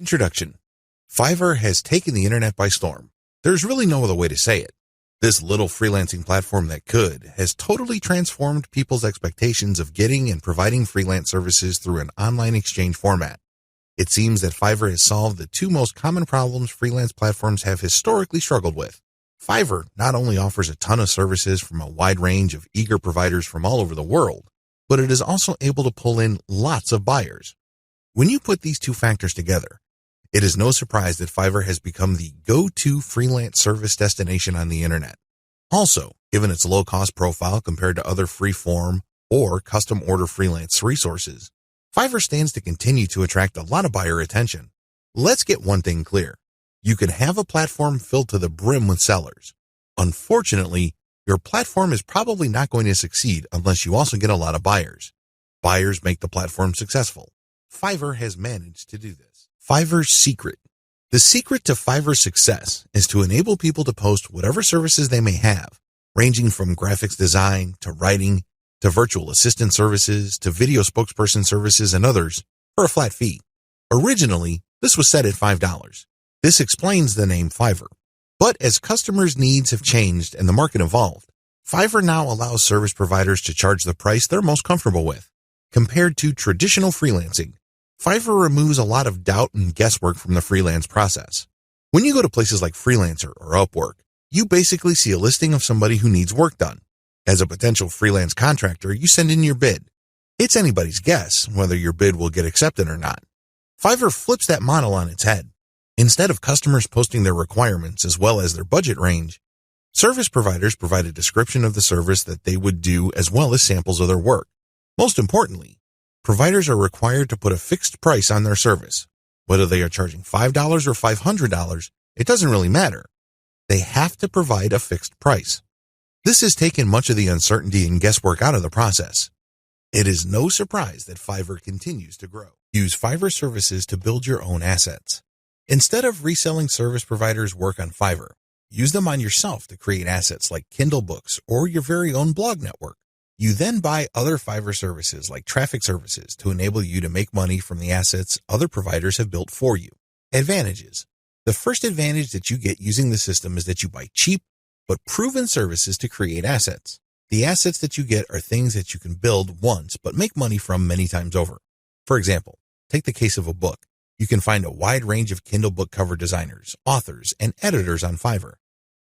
Introduction. Fiverr has taken the internet by storm. There's really no other way to say it. This little freelancing platform that could has totally transformed people's expectations of getting and providing freelance services through an online exchange format. It seems that Fiverr has solved the two most common problems freelance platforms have historically struggled with. Fiverr not only offers a ton of services from a wide range of eager providers from all over the world, but it is also able to pull in lots of buyers. When you put these two factors together, it is no surprise that Fiverr has become the go-to freelance service destination on the internet. Also, given its low-cost profile compared to other free-form or custom-order freelance resources, Fiverr stands to continue to attract a lot of buyer attention. Let's get one thing clear. You can have a platform filled to the brim with sellers. Unfortunately, your platform is probably not going to succeed unless you also get a lot of buyers. Buyers make the platform successful. Fiverr has managed to do this. Fiverr's secret. The secret to Fiverr's success is to enable people to post whatever services they may have, ranging from graphics design to writing to virtual assistant services to video spokesperson services and others for a flat fee. Originally, this was set at $5. This explains the name Fiverr. But as customers' needs have changed and the market evolved, Fiverr now allows service providers to charge the price they're most comfortable with. Compared to traditional freelancing, Fiverr removes a lot of doubt and guesswork from the freelance process. When you go to places like Freelancer or Upwork, you basically see a listing of somebody who needs work done. As a potential freelance contractor, you send in your bid. It's anybody's guess whether your bid will get accepted or not. Fiverr flips that model on its head. Instead of customers posting their requirements as well as their budget range, service providers provide a description of the service that they would do as well as samples of their work. Most importantly, providers are required to put a fixed price on their service. Whether they are charging $5 or $500, it doesn't really matter. They have to provide a fixed price. This has taken much of the uncertainty and guesswork out of the process. It is no surprise that Fiverr continues to grow. Use Fiverr services to build your own assets. Instead of reselling service providers' work on Fiverr, use them on yourself to create assets like Kindle books or your very own blog network. You then buy other Fiverr services like traffic services to enable you to make money from the assets other providers have built for you. Advantages. The first advantage that you get using the system is that you buy cheap but proven services to create assets. The assets that you get are things that you can build once but make money from many times over. For example, take the case of a book. You can find a wide range of Kindle book cover designers, authors, and editors on Fiverr.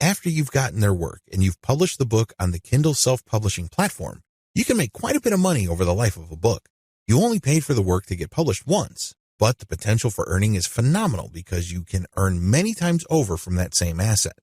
After you've gotten their work and you've published the book on the Kindle self-publishing platform, you can make quite a bit of money over the life of a book. You only paid for the work to get published once, but the potential for earning is phenomenal because you can earn many times over from that same asset.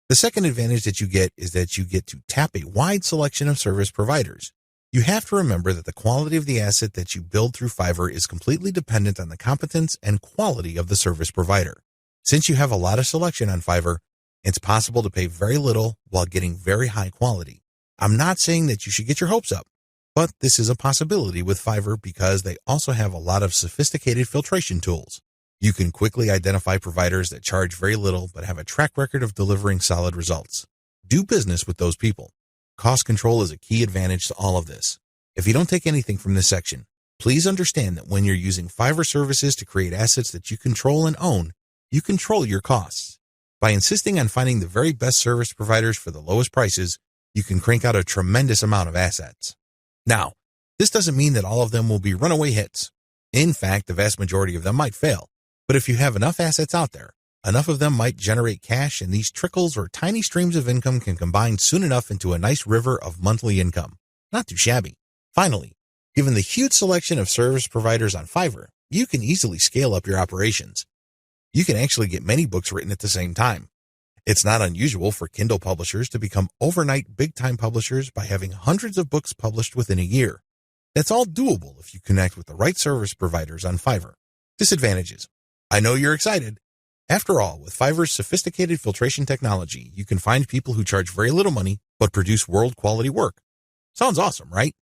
The second advantage that you get is that you get to tap a wide selection of service providers. You have to remember that the quality of the asset that you build through Fiverr is completely dependent on the competence and quality of the service provider. Since you have a lot of selection on Fiverr, it's possible to pay very little while getting very high quality. I'm not saying that you should get your hopes up, but this is a possibility with Fiverr because they also have a lot of sophisticated filtration tools. You can quickly identify providers that charge very little but have a track record of delivering solid results. Do business with those people. Cost control is a key advantage to all of this. If you don't take anything from this section, please understand that when you're using Fiverr services to create assets that you control and own, you control your costs. By insisting on finding the very best service providers for the lowest prices, you can crank out a tremendous amount of assets. Now, this doesn't mean that all of them will be runaway hits. In fact, the vast majority of them might fail. But if you have enough assets out there, enough of them might generate cash, and these trickles or tiny streams of income can combine soon enough into a nice river of monthly income. Not too shabby. Finally, given the huge selection of service providers on Fiverr, you can easily scale up your operations. You can actually get many books written at the same time. It's not unusual for Kindle publishers to become overnight big-time publishers by having hundreds of books published within a year. That's all doable if you connect with the right service providers on Fiverr. Disadvantages. I know you're excited. After all, with Fiverr's sophisticated filtration technology, you can find people who charge very little money but produce world-quality work. Sounds awesome, right?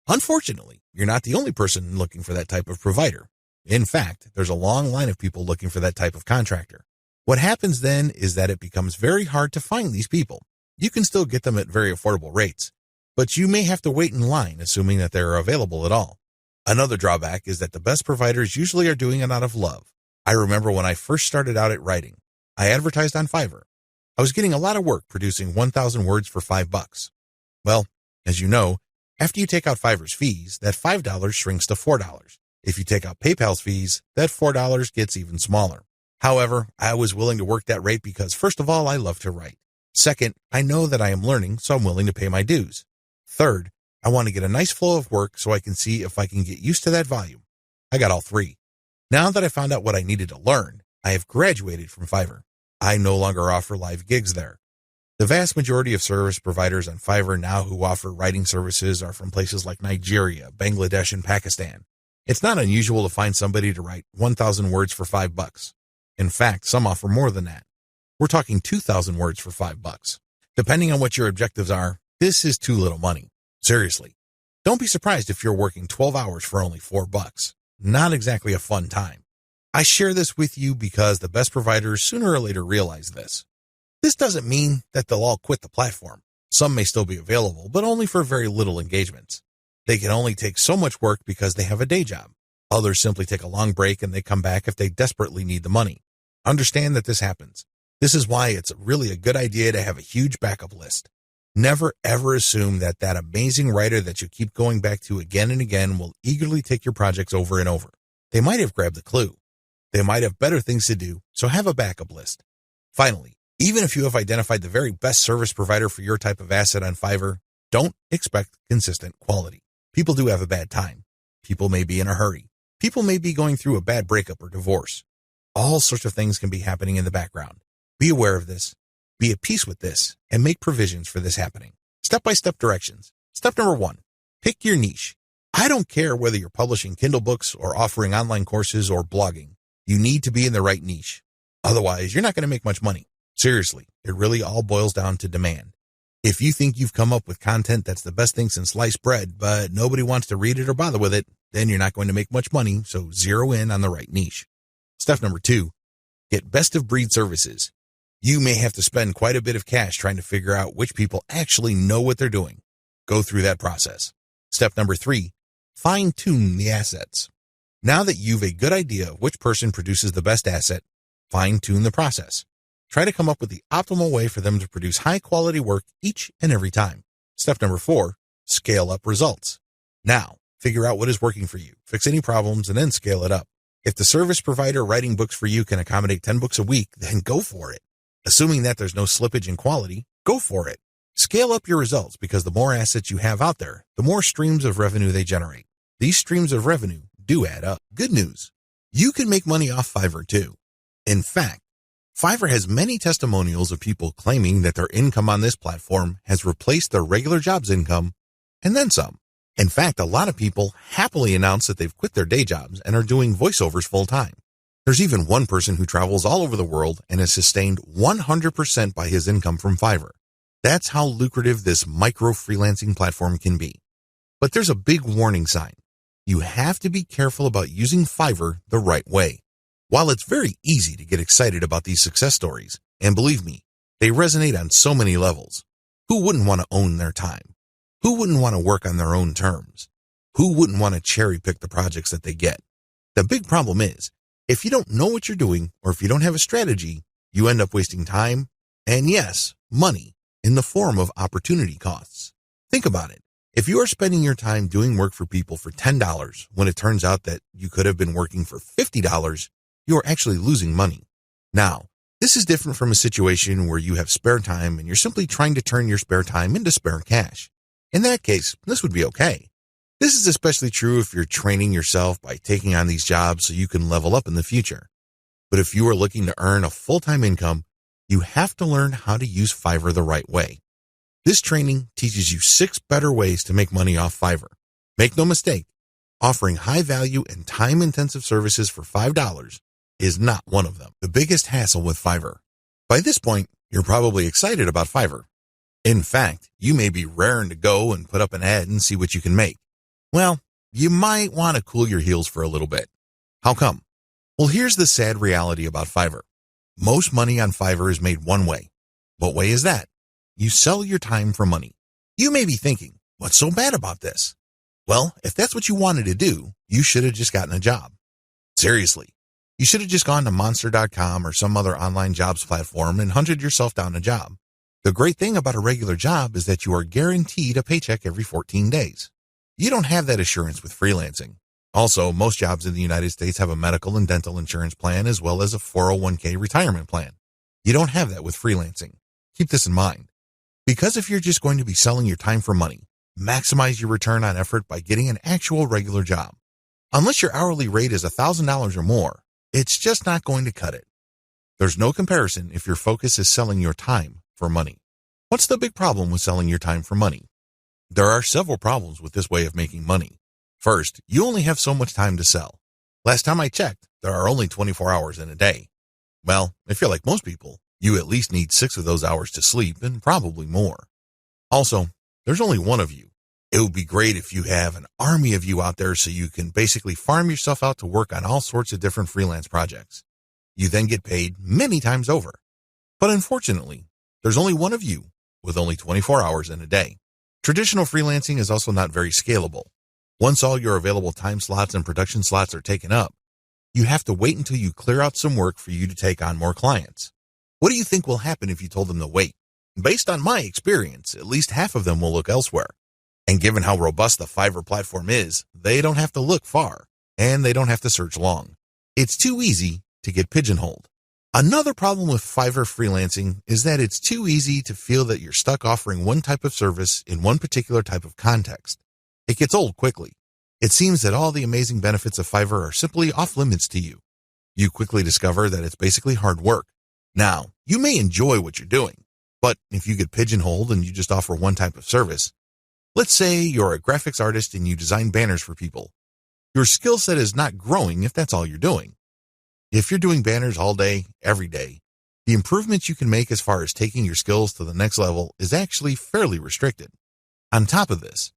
Unfortunately, you're not the only person looking for that type of provider. In fact, there's a long line of people looking for that type of contractor. What happens then is that it becomes very hard to find these people. You can still get them at very affordable rates, but you may have to wait in line assuming that they are available at all. Another drawback is that the best providers usually are doing it out of love. I remember when I first started out at writing, I advertised on Fiverr. I was getting a lot of work producing 1,000 words for $5. Well, as you know, after you take out Fiverr's fees, that $5 shrinks to $4. If you take out PayPal's fees, that $4 gets even smaller. However, I was willing to work that rate because, first of all, I love to write. Second, I know that I am learning, so I'm willing to pay my dues. Third, I want to get a nice flow of work so I can see if I can get used to that volume. I got all three. Now that I found out what I needed to learn, I have graduated from Fiverr. I no longer offer live gigs there. The vast majority of service providers on Fiverr now who offer writing services are from places like Nigeria, Bangladesh, and Pakistan. It's not unusual to find somebody to write 1,000 words for $5. In fact, some offer more than that. We're talking 2,000 words for $5. Depending on what your objectives are, this is too little money. Seriously. Don't be surprised if you're working 12 hours for only $4. Not exactly a fun time. I share this with you because the best providers sooner or later realize this. This doesn't mean that they'll all quit the platform. Some may still be available, but only for very little engagements. They can only take so much work because they have a day job. Others simply take a long break and they come back if they desperately need the money. Understand that this happens. This is why it's really a good idea to have a huge backup list. Never ever assume that that amazing writer that you keep going back to again and again will eagerly take your projects over and over. They might have grabbed the clue. They might have better things to do, so have a backup list. Finally, even if you have identified the very best service provider for your type of asset on Fiverr, don't expect consistent quality. People do have a bad time. People may be in a hurry. People may be going through a bad breakup or divorce. All sorts of things can be happening in the background. Be aware of this. Be at peace with this and make provisions for this happening. Step-by-step directions. Step number 1, pick your niche. I don't care whether you're publishing Kindle books or offering online courses or blogging. You need to be in the right niche. Otherwise, you're not going to make much money. Seriously, it really all boils down to demand. If you think you've come up with content that's the best thing since sliced bread, but nobody wants to read it or bother with it, then you're not going to make much money, so zero in on the right niche. Step number 2, get best of breed services. You may have to spend quite a bit of cash trying to figure out which people actually know what they're doing. Go through that process. Step number 3, fine-tune the assets. Now that you've a good idea of which person produces the best asset, fine-tune the process. Try to come up with the optimal way for them to produce high-quality work each and every time. Step number 4, scale up results. Now, figure out what is working for you, fix any problems, and then scale it up. If the service provider writing books for you can accommodate 10 books a week, then go for it. Assuming that there's no slippage in quality, go for it. Scale up your results because the more assets you have out there, the more streams of revenue they generate. These streams of revenue do add up. Good news. You can make money off Fiverr too. In fact, Fiverr has many testimonials of people claiming that their income on this platform has replaced their regular job's income and then some. In fact, a lot of people happily announce that they've quit their day jobs and are doing voiceovers full time. There's even one person who travels all over the world and is sustained 100% by his income from Fiverr. That's how lucrative this micro freelancing platform can be. But there's a big warning sign. You have to be careful about using Fiverr the right way. While it's very easy to get excited about these success stories, and believe me, they resonate on so many levels. Who wouldn't want to own their time? Who wouldn't want to work on their own terms? Who wouldn't want to cherry pick the projects that they get? The big problem is, if you don't know what you're doing, or if you don't have a strategy, you end up wasting time, and yes, money, in the form of opportunity costs. Think about it. If you are spending your time doing work for people for $10 when it turns out that you could have been working for $50, you are actually losing money. Now, this is different from a situation where you have spare time and you're simply trying to turn your spare time into spare cash. In that case, this would be okay. This is especially true if you're training yourself by taking on these jobs so you can level up in the future. But if you are looking to earn a full-time income, you have to learn how to use Fiverr the right way. This training teaches you 6 better ways to make money off Fiverr. Make no mistake, offering high-value and time-intensive services for $5 is not one of them. The biggest hassle with Fiverr. By this point, you're probably excited about Fiverr. In fact, you may be raring to go and put up an ad and see what you can make. Well, you might want to cool your heels for a little bit. How come? Well, here's the sad reality about Fiverr. Most money on Fiverr is made one way. What way is that? You sell your time for money. You may be thinking, what's so bad about this? Well, if that's what you wanted to do, you should have just gotten a job. Seriously. You should have just gone to monster.com or some other online jobs platform and hunted yourself down a job. The great thing about a regular job is that you are guaranteed a paycheck every 14 days. You don't have that assurance with freelancing. Also, most jobs in the United States have a medical and dental insurance plan as well as a 401k retirement plan. You don't have that with freelancing. Keep this in mind. Because if you're just going to be selling your time for money, maximize your return on effort by getting an actual regular job. Unless your hourly rate is $1,000 or more, it's just not going to cut it. There's no comparison if your focus is selling your time for money. What's the big problem with selling your time for money? There are several problems with this way of making money. First, you only have so much time to sell. Last time I checked, there are only 24 hours in a day. Well, if you're like most people, you at least need 6 of those hours to sleep and probably more. Also, there's only one of you. It would be great if you have an army of you out there so you can basically farm yourself out to work on all sorts of different freelance projects. You then get paid many times over. But unfortunately, there's only one of you with only 24 hours in a day. Traditional freelancing is also not very scalable. Once all your available time slots and production slots are taken up, you have to wait until you clear out some work for you to take on more clients. What do you think will happen if you told them to wait? Based on my experience, at least half of them will look elsewhere. And given how robust the Fiverr platform is, they don't have to look far, and they don't have to search long. It's too easy to get pigeonholed. Another problem with Fiverr freelancing is that it's too easy to feel that you're stuck offering one type of service in one particular type of context. It gets old quickly. It seems that all the amazing benefits of Fiverr are simply off limits to you. You quickly discover that it's basically hard work. Now, you may enjoy what you're doing, but if you get pigeonholed and you just offer one type of service, let's say you're a graphics artist and you design banners for people. Your skill set is not growing if that's all you're doing. If you're doing banners all day, every day, the improvements you can make as far as taking your skills to the next level is actually fairly restricted. On top of this,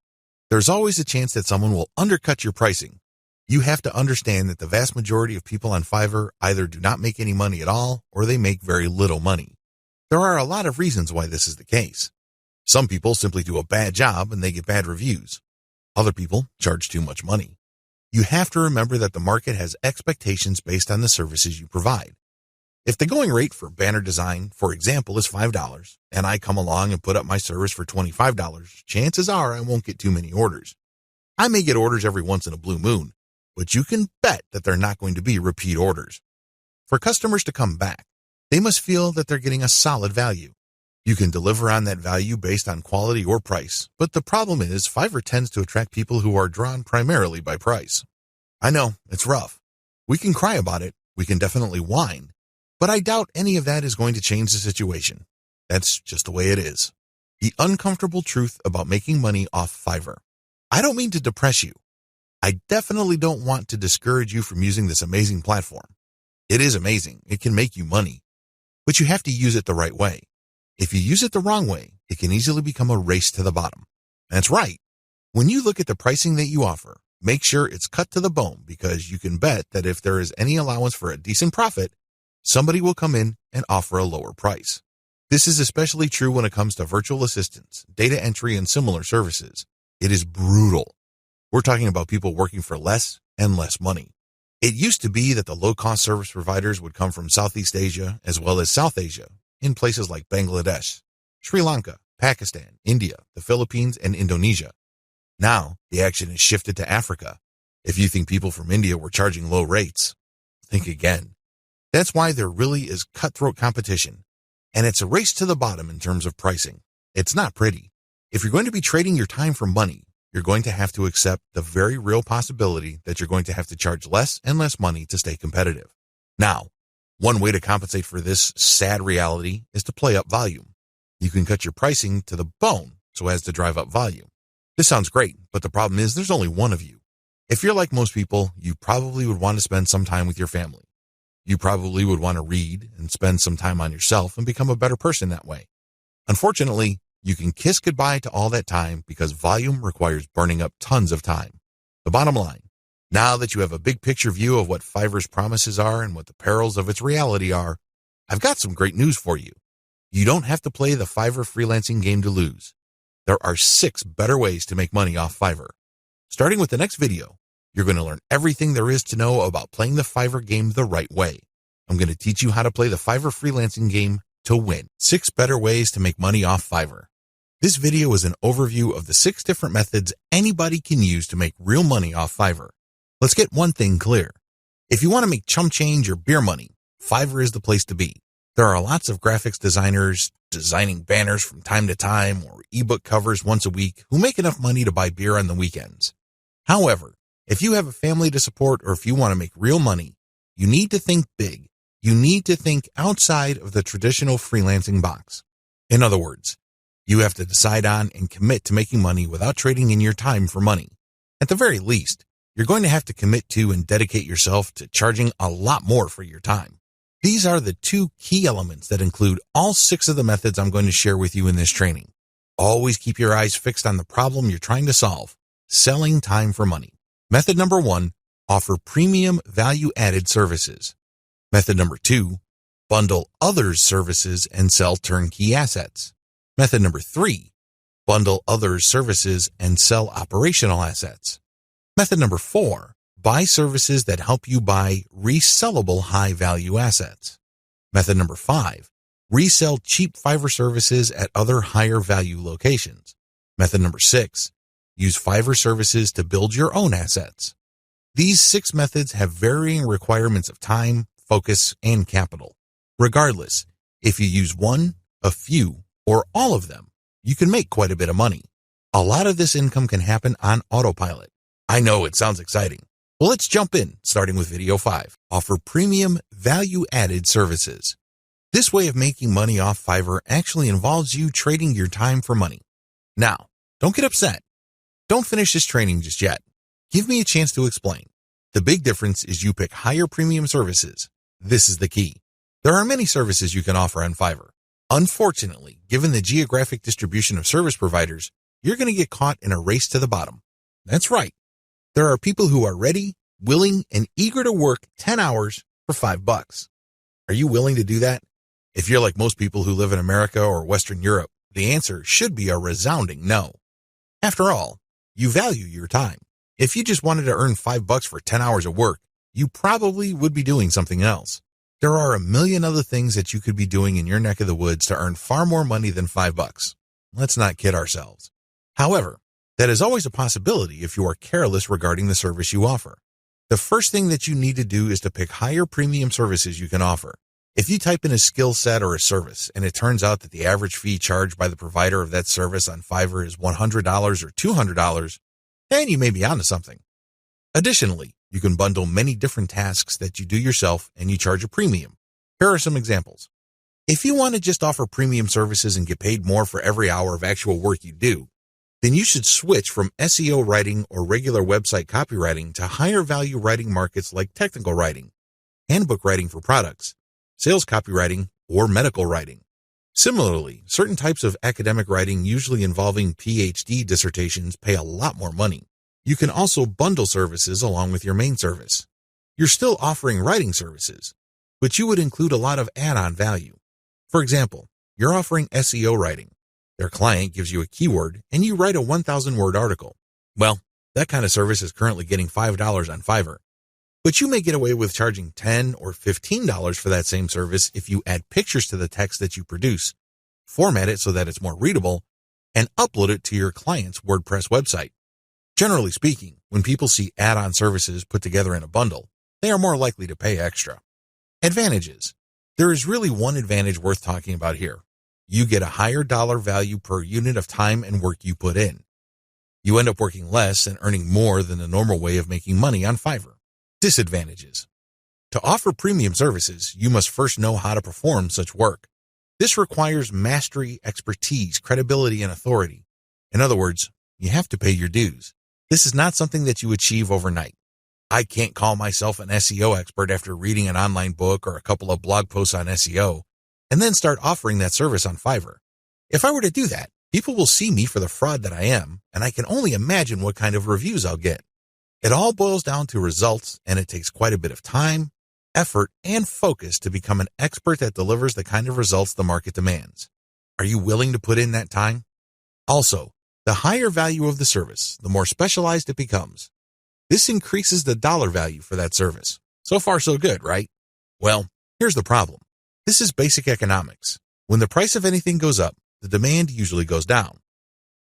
there's always a chance that someone will undercut your pricing. You have to understand that the vast majority of people on Fiverr either do not make any money at all or they make very little money. There are a lot of reasons why this is the case. Some people simply do a bad job and they get bad reviews. Other people charge too much money. You have to remember that the market has expectations based on the services you provide. If the going rate for banner design, for example, is $5, and I come along and put up my service for $25, chances are I won't get too many orders. I may get orders every once in a blue moon, but you can bet that they're not going to be repeat orders. For customers to come back, they must feel that they're getting a solid value. You can deliver on that value based on quality or price, but the problem is Fiverr tends to attract people who are drawn primarily by price. I know, it's rough. We can cry about it, we can definitely whine, but I doubt any of that is going to change the situation. That's just the way it is. The uncomfortable truth about making money off Fiverr. I don't mean to depress you. I definitely don't want to discourage you from using this amazing platform. It is amazing. It can make you money, but you have to use it the right way. If you use it the wrong way, it can easily become a race to the bottom. That's right. When you look at the pricing that you offer, make sure it's cut to the bone because you can bet that if there is any allowance for a decent profit, somebody will come in and offer a lower price. This is especially true when it comes to virtual assistants, data entry, and similar services. It is brutal. We're talking about people working for less and less money. It used to be that the low-cost service providers would come from Southeast Asia as well as South Asia, in places like Bangladesh, Sri Lanka, Pakistan, India, the Philippines, and Indonesia. Now, the action has shifted to Africa. If you think people from India were charging low rates, think again. That's why there really is cutthroat competition, and it's a race to the bottom in terms of pricing. It's not pretty. If you're going to be trading your time for money, you're going to have to accept the very real possibility that you're going to have to charge less and less money to stay competitive. Now, one way to compensate for this sad reality is to play up volume. You can cut your pricing to the bone so as to drive up volume. This sounds great, but the problem is there's only one of you. If you're like most people, you probably would want to spend some time with your family. You probably would want to read and spend some time on yourself and become a better person that way. Unfortunately, you can kiss goodbye to all that time because volume requires burning up tons of time. The bottom line, now that you have a big picture view of what Fiverr's promises are and what the perils of its reality are, I've got some great news for you. You don't have to play the Fiverr freelancing game to lose. There are 6 better ways to make money off Fiverr. Starting with the next video, You're going to learn everything there is to know about playing the Fiverr game the right way. I'm going to teach you how to play the Fiverr freelancing game to win. 6 better ways to make money off Fiverr. This video is an overview of the 6 different methods anybody can use to make real money off Fiverr. Let's get one thing clear. If you want to make chump change or beer money, Fiverr is the place to be. There are lots of graphics designers designing banners from time to time or ebook covers once a week who make enough money to buy beer on the weekends. However, if you have a family to support or if you want to make real money, you need to think big. You need to think outside of the traditional freelancing box. In other words, you have to decide on and commit to making money without trading in your time for money. At the very least, you're going to have to commit to and dedicate yourself to charging a lot more for your time. These are the 2 key elements that include all 6 of the methods I'm going to share with you in this training. Always keep your eyes fixed on the problem you're trying to solve, selling time for money. Method number 1, offer premium value-added services. Method number 2, bundle others' services and sell turnkey assets. Method number 3, bundle others' services and sell operational assets. Method number 4, buy services that help you buy resellable high-value assets. Method number 5, resell cheap Fiverr services at other higher-value locations. Method number 6, use Fiverr services to build your own assets. These 6 methods have varying requirements of time, focus, and capital. Regardless, if you use one, a few, or all of them, you can make quite a bit of money. A lot of this income can happen on autopilot. I know it sounds exciting. Well, let's jump in, starting with video 5. Offer premium value-added services. This way of making money off Fiverr actually involves you trading your time for money. Now, don't get upset. Don't finish this training just yet. Give me a chance to explain. The big difference is you pick higher premium services. This is the key. There are many services you can offer on Fiverr. Unfortunately, given the geographic distribution of service providers, you're going to get caught in a race to the bottom. That's right. There are people who are ready, willing, and eager to work 10 hours for $5. Are you willing to do that? If you're like most people who live in America or Western Europe, the answer should be a resounding no. After all, you value your time. If you just wanted to earn $5 for 10 hours of work, you probably would be doing something else. There are a million other things that you could be doing in your neck of the woods to earn far more money than $5. Let's not kid ourselves. However, that is always a possibility if you are careless regarding the service you offer. The first thing that you need to do is to pick higher premium services you can offer. If you type in a skill set or a service and it turns out that the average fee charged by the provider of that service on Fiverr is $100 or $200, then you may be onto something. Additionally, you can bundle many different tasks that you do yourself and you charge a premium. Here are some examples. If you want to just offer premium services and get paid more for every hour of actual work you do, then you should switch from SEO writing or regular website copywriting to higher value writing markets like technical writing, handbook writing for products, sales copywriting, or medical writing. Similarly, certain types of academic writing usually involving PhD dissertations pay a lot more money. You can also bundle services along with your main service. You're still offering writing services, but you would include a lot of add-on value. For example, you're offering SEO writing. Their client gives you a keyword and you write a 1,000-word article. Well, that kind of service is currently getting $5 on Fiverr. But you may get away with charging $10 or $15 for that same service if you add pictures to the text that you produce, format it so that it's more readable, and upload it to your client's WordPress website. Generally speaking, when people see add-on services put together in a bundle, they are more likely to pay extra. Advantages. There is really one advantage worth talking about here. You get a higher dollar value per unit of time and work you put in. You end up working less and earning more than the normal way of making money on Fiverr. Disadvantages. To offer premium services, you must first know how to perform such work. This requires mastery, expertise, credibility, and authority. In other words, you have to pay your dues. This is not something that you achieve overnight. I can't call myself an SEO expert after reading an online book or a couple of blog posts on SEO and then start offering that service on Fiverr. If I were to do that, people will see me for the fraud that I am, and I can only imagine what kind of reviews I'll get. It all boils down to results, and it takes quite a bit of time, effort, and focus to become an expert that delivers the kind of results the market demands. Are you willing to put in that time? Also, the higher value of the service, the more specialized it becomes. This increases the dollar value for that service. So far, so good, right? Well, here's the problem. This is basic economics. When the price of anything goes up, the demand usually goes down.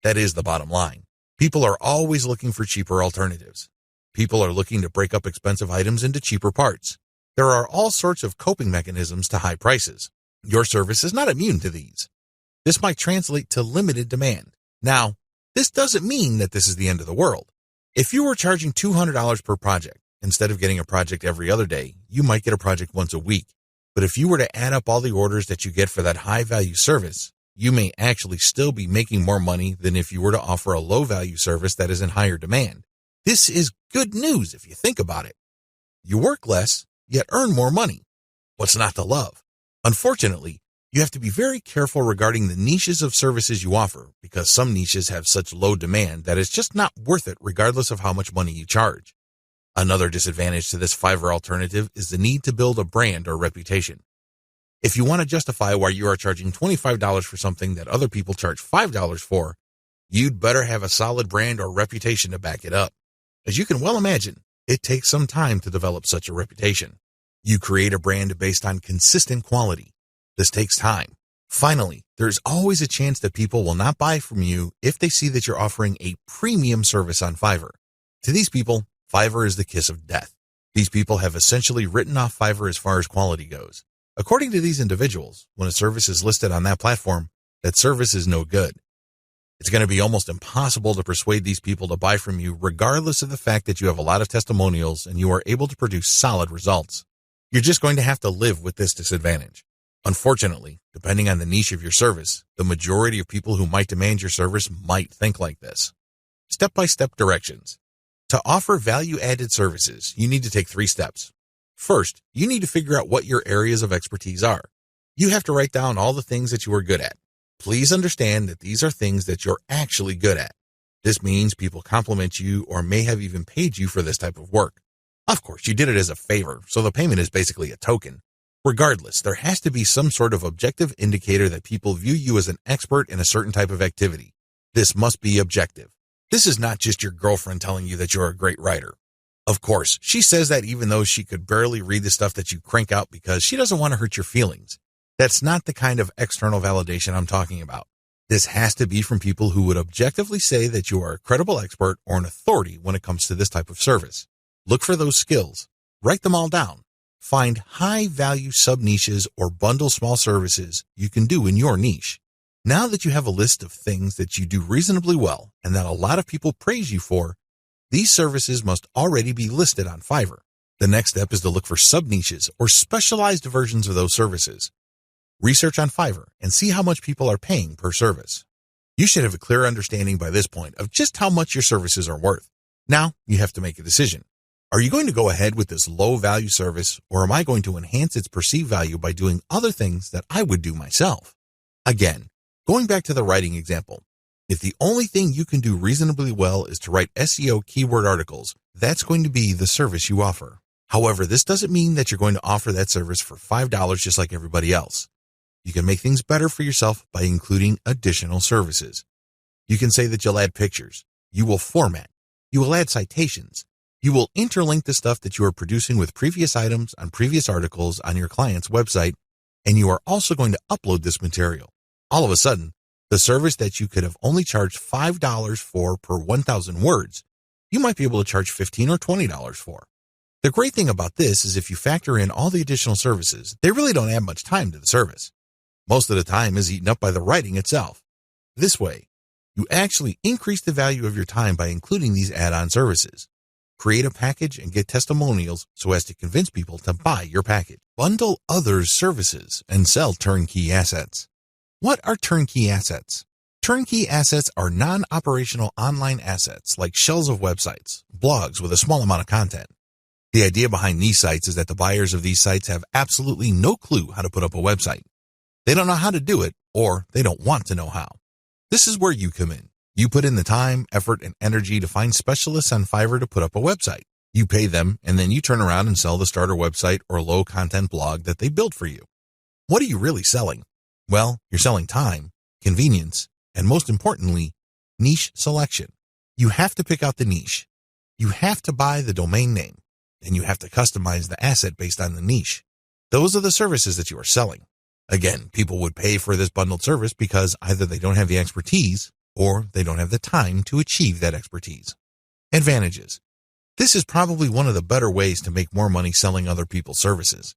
That is the bottom line. People are always looking for cheaper alternatives. People are looking to break up expensive items into cheaper parts. There are all sorts of coping mechanisms to high prices. Your service is not immune to these. This might translate to limited demand. Now, this doesn't mean that this is the end of the world. If you were charging $200 per project, instead of getting a project every other day, you might get a project once a week. But if you were to add up all the orders that you get for that high-value service, you may actually still be making more money than if you were to offer a low-value service that is in higher demand. This is good news if you think about it. You work less, yet earn more money. What's not to love? Unfortunately, you have to be very careful regarding the niches of services you offer because some niches have such low demand that it's just not worth it regardless of how much money you charge. Another disadvantage to this Fiverr alternative is the need to build a brand or reputation. If you want to justify why you are charging $25 for something that other people charge $5 for, you'd better have a solid brand or reputation to back it up. As you can well imagine, it takes some time to develop such a reputation. You create a brand based on consistent quality. This takes time. Finally, there's always a chance that people will not buy from you if they see that you're offering a premium service on Fiverr. To these people, Fiverr is the kiss of death. These people have essentially written off Fiverr as far as quality goes. According to these individuals, when a service is listed on that platform, that service is no good. It's going to be almost impossible to persuade these people to buy from you regardless of the fact that you have a lot of testimonials and you are able to produce solid results. You're just going to have to live with this disadvantage. Unfortunately, depending on the niche of your service, the majority of people who might demand your service might think like this. Step-by-step directions. To offer value-added services, you need to take 3 steps. First, you need to figure out what your areas of expertise are. You have to write down all the things that you are good at. Please understand that these are things that you're actually good at. This means people compliment you or may have even paid you for this type of work. Of course, you did it as a favor, so the payment is basically a token. Regardless, there has to be some sort of objective indicator that people view you as an expert in a certain type of activity. This must be objective. This is not just your girlfriend telling you that you're a great writer. Of course, she says that even though she could barely read the stuff that you crank out because she doesn't want to hurt your feelings. That's not the kind of external validation I'm talking about. This has to be from people who would objectively say that you are a credible expert or an authority when it comes to this type of service. Look for those skills. Write them all down. Find high-value sub-niches or bundle small services you can do in your niche. Now that you have a list of things that you do reasonably well and that a lot of people praise you for, these services must already be listed on Fiverr. The next step is to look for sub-niches or specialized versions of those services. Research on Fiverr and see how much people are paying per service. You should have a clear understanding by this point of just how much your services are worth. Now, you have to make a decision. Are you going to go ahead with this low-value service, or am I going to enhance its perceived value by doing other things that I would do myself? Again, going back to the writing example, if the only thing you can do reasonably well is to write SEO keyword articles, that's going to be the service you offer. However, this doesn't mean that you're going to offer that service for $5 just like everybody else. You can make things better for yourself by including additional services. You can say that you'll add pictures. You will format. You will add citations. You will interlink the stuff that you are producing with previous items on previous articles on your client's website, and you are also going to upload this material. All of a sudden, the service that you could have only charged $5 for per 1,000 words, you might be able to charge $15 or $20 for. The great thing about this is if you factor in all the additional services, they really don't add much time to the service. Most of the time is eaten up by the writing itself. This way, you actually increase the value of your time by including these add-on services. Create a package and get testimonials so as to convince people to buy your package. Bundle others' services and sell turnkey assets. What are turnkey assets? Turnkey assets are non-operational online assets like shells of websites, blogs with a small amount of content. The idea behind these sites is that the buyers of these sites have absolutely no clue how to put up a website. They don't know how to do it, or they don't want to know how. This is where you come in. You put in the time, effort, and energy to find specialists on Fiverr to put up a website. You pay them, and then you turn around and sell the starter website or low-content blog that they built for you. What are you really selling? Well, you're selling time, convenience, and most importantly, niche selection. You have to pick out the niche. You have to buy the domain name, and you have to customize the asset based on the niche. Those are the services that you are selling. Again, people would pay for this bundled service because either they don't have the expertise or they don't have the time to achieve that expertise. Advantages. This is probably one of the better ways to make more money selling other people's services.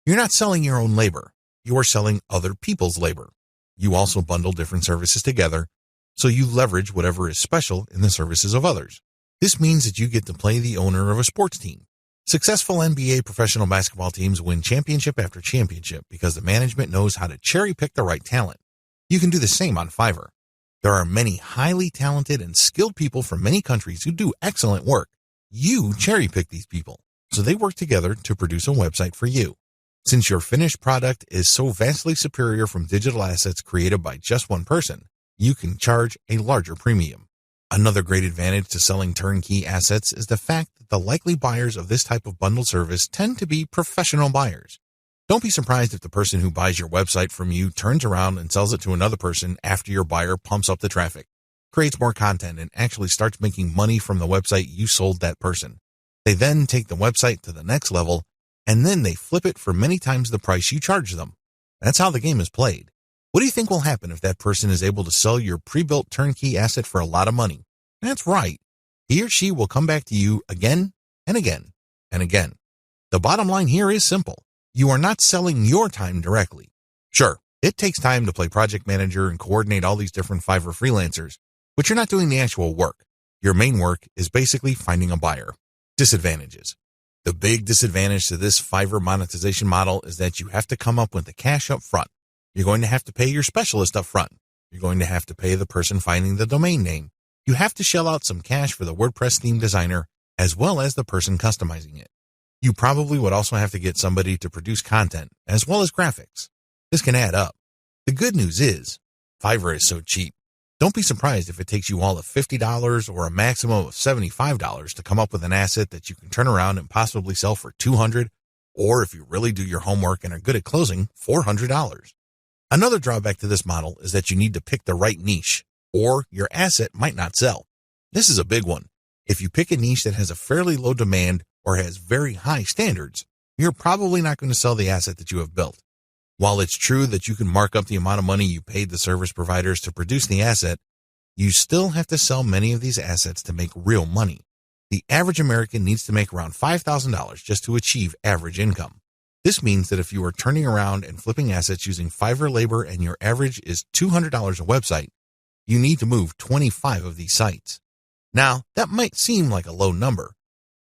You're not selling your own labor. You are selling other people's labor. You also bundle different services together, so you leverage whatever is special in the services of others. This means that you get to play the owner of a sports team. Successful NBA professional basketball teams win championship after championship because the management knows how to cherry pick the right talent. You can do the same on Fiverr. There are many highly talented and skilled people from many countries who do excellent work. You cherry pick these people, so they work together to produce a website for you. Since your finished product is so vastly superior from digital assets created by just one person, you can charge a larger premium. Another great advantage to selling turnkey assets is the fact that the likely buyers of this type of bundle service tend to be professional buyers. Don't be surprised if the person who buys your website from you turns around and sells it to another person after your buyer pumps up the traffic, creates more content, and actually starts making money from the website you sold that person. They then take the website to the next level, and then they flip it for many times the price you charge them. That's how the game is played. What do you think will happen if that person is able to sell your pre-built turnkey asset for a lot of money? That's right. He or she will come back to you again and again and again. The bottom line here is simple. You are not selling your time directly. Sure, it takes time to play project manager and coordinate all these different Fiverr freelancers, but you're not doing the actual work. Your main work is basically finding a buyer. Disadvantages. The big disadvantage to this Fiverr monetization model is that you have to come up with the cash up front. You're going to have to pay your specialist up front. You're going to have to pay the person finding the domain name. You have to shell out some cash for the WordPress theme designer as well as the person customizing it. You probably would also have to get somebody to produce content as well as graphics. This can add up. The good news is Fiverr is so cheap. Don't be surprised if it takes you all of $50 or a maximum of $75 to come up with an asset that you can turn around and possibly sell for $200, or if you really do your homework and are good at closing, $400. Another drawback to this model is that you need to pick the right niche, or your asset might not sell. This is a big one. If you pick a niche that has a fairly low demand or has very high standards, you're probably not going to sell the asset that you have built. While it's true that you can mark up the amount of money you paid the service providers to produce the asset, you still have to sell many of these assets to make real money. The average American needs to make around $5,000 just to achieve average income. This means that if you are turning around and flipping assets using Fiverr labor and your average is $200 a website, you need to move 25 of these sites. Now, that might seem like a low number,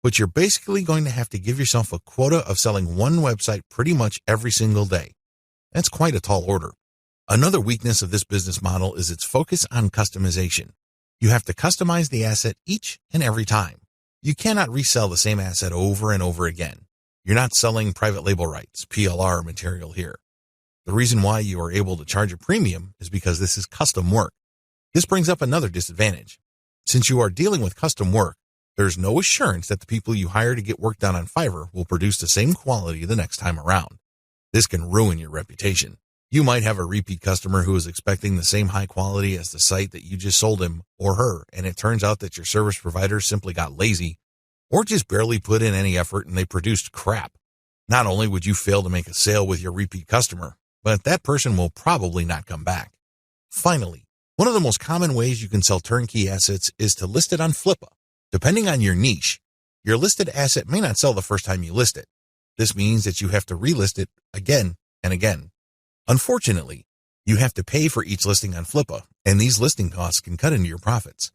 but you're basically going to have to give yourself a quota of selling one website pretty much every single day. That's quite a tall order. Another weakness of this business model is its focus on customization. You have to customize the asset each and every time. You cannot resell the same asset over and over again. You're not selling private label rights, PLR material here. The reason why you are able to charge a premium is because this is custom work. This brings up another disadvantage. Since you are dealing with custom work, there's no assurance that the people you hire to get work done on Fiverr will produce the same quality the next time around. This can ruin your reputation. You might have a repeat customer who is expecting the same high quality as the site that you just sold him or her, and it turns out that your service provider simply got lazy or just barely put in any effort and they produced crap. Not only would you fail to make a sale with your repeat customer, but that person will probably not come back. Finally, one of the most common ways you can sell turnkey assets is to list it on Flippa. Depending on your niche, your listed asset may not sell the first time you list it. This means that you have to relist it again and again. Unfortunately, you have to pay for each listing on Flippa, and these listing costs can cut into your profits.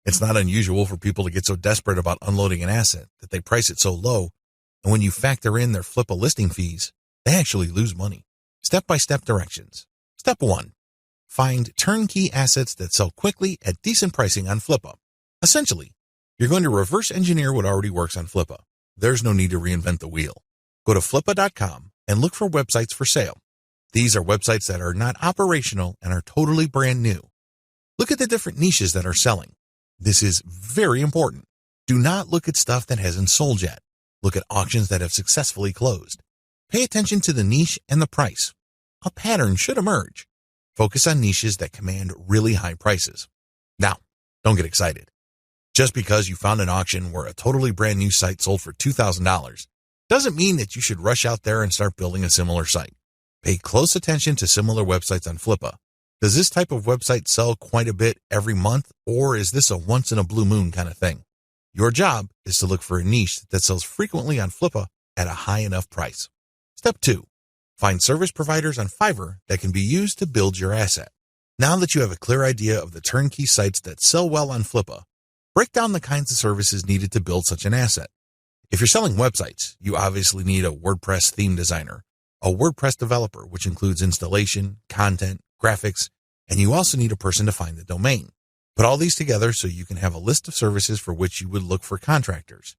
It's not unusual for people to get so desperate about unloading an asset that they price it so low, and when you factor in their Flippa listing fees, they actually lose money. Step-by-step directions. Step 1. Find turnkey assets that sell quickly at decent pricing on Flippa. Essentially, you're going to reverse engineer what already works on Flippa. There's no need to reinvent the wheel. Go to flippa.com and look for websites for sale. These are websites that are not operational and are totally brand new. Look at the different niches that are selling. This is very important. Do not look at stuff that hasn't sold yet. Look at auctions that have successfully closed. Pay attention to the niche and the price. A pattern should emerge. Focus on niches that command really high prices. Now, don't get excited. Just because you found an auction where a totally brand new site sold for $2,000 doesn't mean that you should rush out there and start building a similar site. Pay close attention to similar websites on Flippa. Does this type of website sell quite a bit every month, or is this a once in a blue moon kind of thing? Your job is to look for a niche that sells frequently on Flippa at a high enough price. Step 2. Find service providers on Fiverr that can be used to build your asset. Now that you have a clear idea of the turnkey sites that sell well on Flippa, break down the kinds of services needed to build such an asset. If you're selling websites, you obviously need a WordPress theme designer, a WordPress developer, which includes installation, content, graphics, and you also need a person to find the domain. Put all these together so you can have a list of services for which you would look for contractors.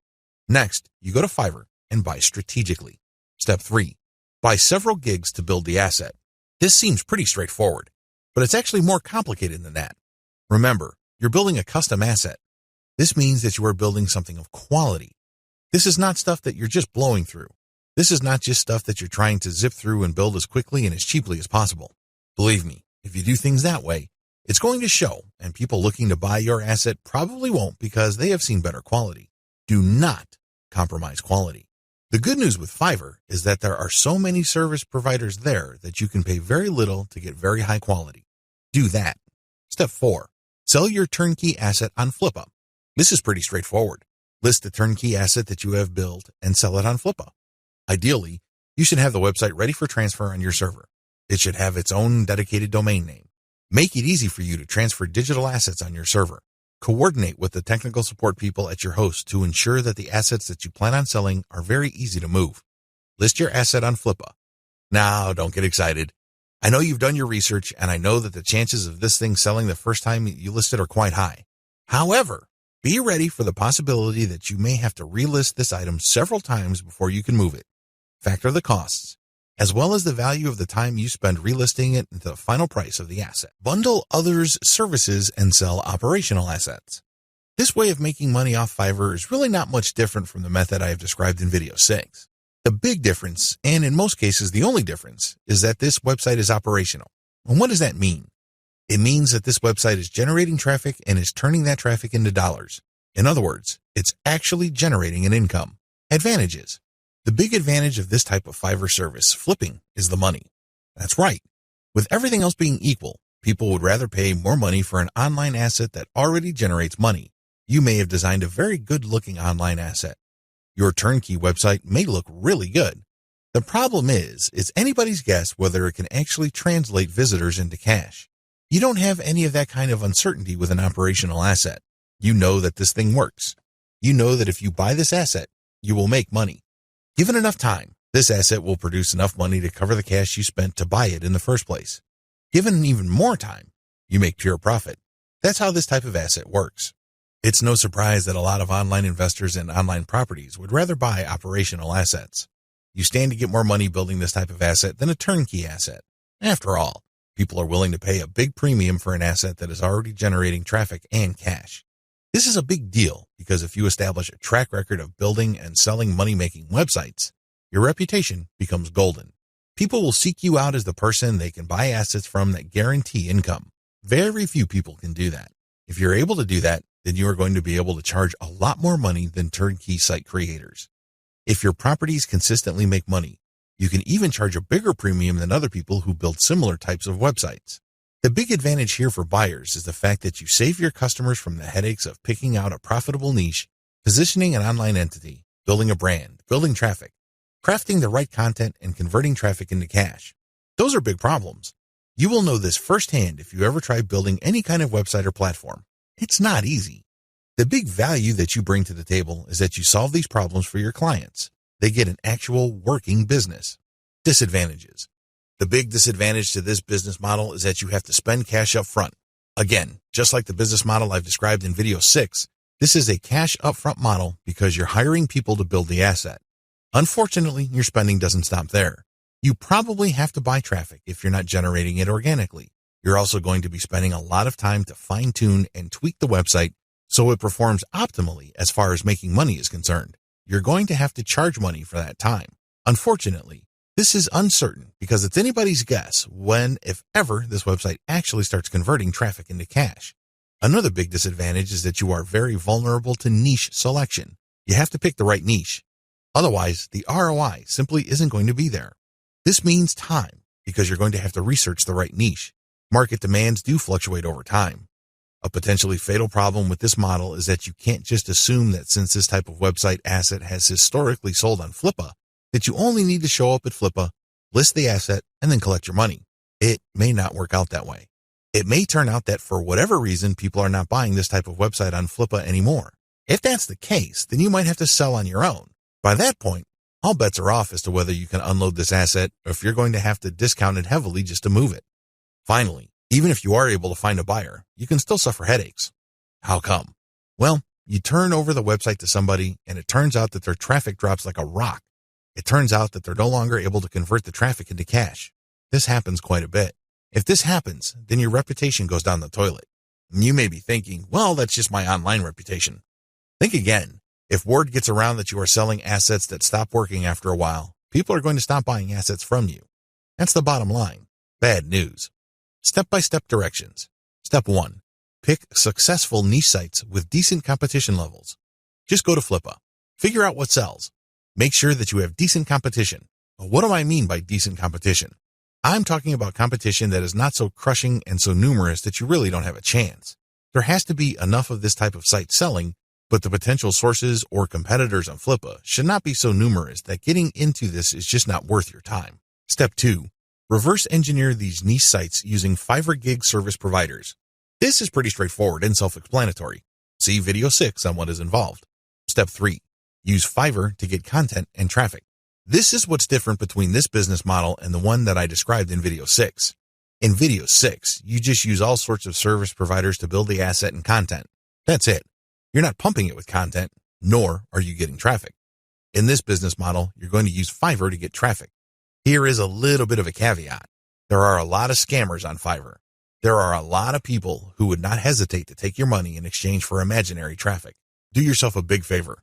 Next, you go to Fiverr and buy strategically. Step 3. Buy several gigs to build the asset. This seems pretty straightforward, but it's actually more complicated than that. Remember, you're building a custom asset. This means that you are building something of quality. This is not stuff that you're just blowing through. This is not just stuff that you're trying to zip through and build as quickly and as cheaply as possible. Believe me, if you do things that way, it's going to show, and people looking to buy your asset probably won't because they have seen better quality. Do not compromise quality. The good news with Fiverr is that there are so many service providers there that you can pay very little to get very high quality. Do that. Step 4. Sell your turnkey asset on Flippa. This is pretty straightforward. List the turnkey asset that you have built and sell it on Flippa. Ideally, you should have the website ready for transfer on your server. It should have its own dedicated domain name. Make it easy for you to transfer digital assets on your server. Coordinate with the technical support people at your host to ensure that the assets that you plan on selling are very easy to move. List your asset on Flippa. Now, don't get excited. I know you've done your research, and I know that the chances of this thing selling the first time you list it are quite high. However, be ready for the possibility that you may have to relist this item several times before you can move it. Factor the costs, as well as the value of the time you spend relisting it into the final price of the asset. Bundle others' services and sell operational assets. This way of making money off Fiverr is really not much different from the method I have described in video 6. The big difference, and in most cases the only difference, is that this website is operational. And what does that mean? It means that this website is generating traffic and is turning that traffic into dollars. In other words, it's actually generating an income. Advantages. The big advantage of this type of Fiverr service, flipping, is the money. That's right. With everything else being equal, people would rather pay more money for an online asset that already generates money. You may have designed a very good-looking online asset. Your turnkey website may look really good. The problem is, it's anybody's guess whether it can actually translate visitors into cash. You don't have any of that kind of uncertainty with an operational asset. You know that this thing works. You know that if you buy this asset, you will make money. Given enough time, this asset will produce enough money to cover the cash you spent to buy it in the first place. Given even more time, you make pure profit. That's how this type of asset works. It's no surprise that a lot of online investors in online properties would rather buy operational assets. You stand to get more money building this type of asset than a turnkey asset. After all, people are willing to pay a big premium for an asset that is already generating traffic and cash. This is a big deal because if you establish a track record of building and selling money-making websites, your reputation becomes golden. People will seek you out as the person they can buy assets from that guarantee income. Very few people can do that. If you're able to do that, then you are going to be able to charge a lot more money than turnkey site creators. If your properties consistently make money, you can even charge a bigger premium than other people who build similar types of websites. The big advantage here for buyers is the fact that you save your customers from the headaches of picking out a profitable niche, positioning an online entity, building a brand, building traffic, crafting the right content, and converting traffic into cash. Those are big problems. You will know this firsthand if you ever try building any kind of website or platform. It's not easy. The big value that you bring to the table is that you solve these problems for your clients. They get an actual working business. Disadvantages. The big disadvantage to this business model is that you have to spend cash up front. Again, just like the business model I've described in video 6, this is a cash upfront model because you're hiring people to build the asset. Unfortunately, your spending doesn't stop there. You probably have to buy traffic if you're not generating it organically. You're also going to be spending a lot of time to fine-tune and tweak the website so it performs optimally as far as making money is concerned. You're going to have to charge money for that time. Unfortunately, this is uncertain because it's anybody's guess when, if ever, this website actually starts converting traffic into cash. Another big disadvantage is that you are very vulnerable to niche selection. You have to pick the right niche. Otherwise, the ROI simply isn't going to be there. This means time, because you're going to have to research the right niche. Market demands do fluctuate over time. A potentially fatal problem with this model is that you can't just assume that since this type of website asset has historically sold on Flippa, that you only need to show up at Flippa, list the asset, and then collect your money. It may not work out that way. It may turn out that for whatever reason, people are not buying this type of website on Flippa anymore. If that's the case, then you might have to sell on your own. By that point, all bets are off as to whether you can unload this asset or if you're going to have to discount it heavily just to move it. Finally, even if you are able to find a buyer, you can still suffer headaches. How come? Well, you turn over the website to somebody and it turns out that their traffic drops like a rock. It turns out that they're no longer able to convert the traffic into cash. This happens quite a bit. If this happens, then your reputation goes down the toilet. And you may be thinking, well, that's just my online reputation. Think again. If word gets around that you are selling assets that stop working after a while, people are going to stop buying assets from you. That's the bottom line. Bad news. Step-by-step directions. Step 1. Pick successful niche sites with decent competition levels. Just go to Flippa. Figure out what sells. Make sure that you have decent competition. What do I mean by decent competition? I'm talking about competition that is not so crushing and so numerous that you really don't have a chance. There has to be enough of this type of site selling, but the potential sources or competitors on Flippa should not be so numerous that getting into this is just not worth your time. Step 2. Reverse engineer these niche sites using Fiverr gig service providers. This is pretty straightforward and self-explanatory. See video 6 on what is involved. Step 3. Use Fiverr to get content and traffic. This is what's different between this business model and the one that I described in video 6. In video 6, you just use all sorts of service providers to build the asset and content. That's it. You're not pumping it with content, nor are you getting traffic. In this business model, you're going to use Fiverr to get traffic. Here is a little bit of a caveat. There are a lot of scammers on Fiverr. There are a lot of people who would not hesitate to take your money in exchange for imaginary traffic. Do yourself a big favor.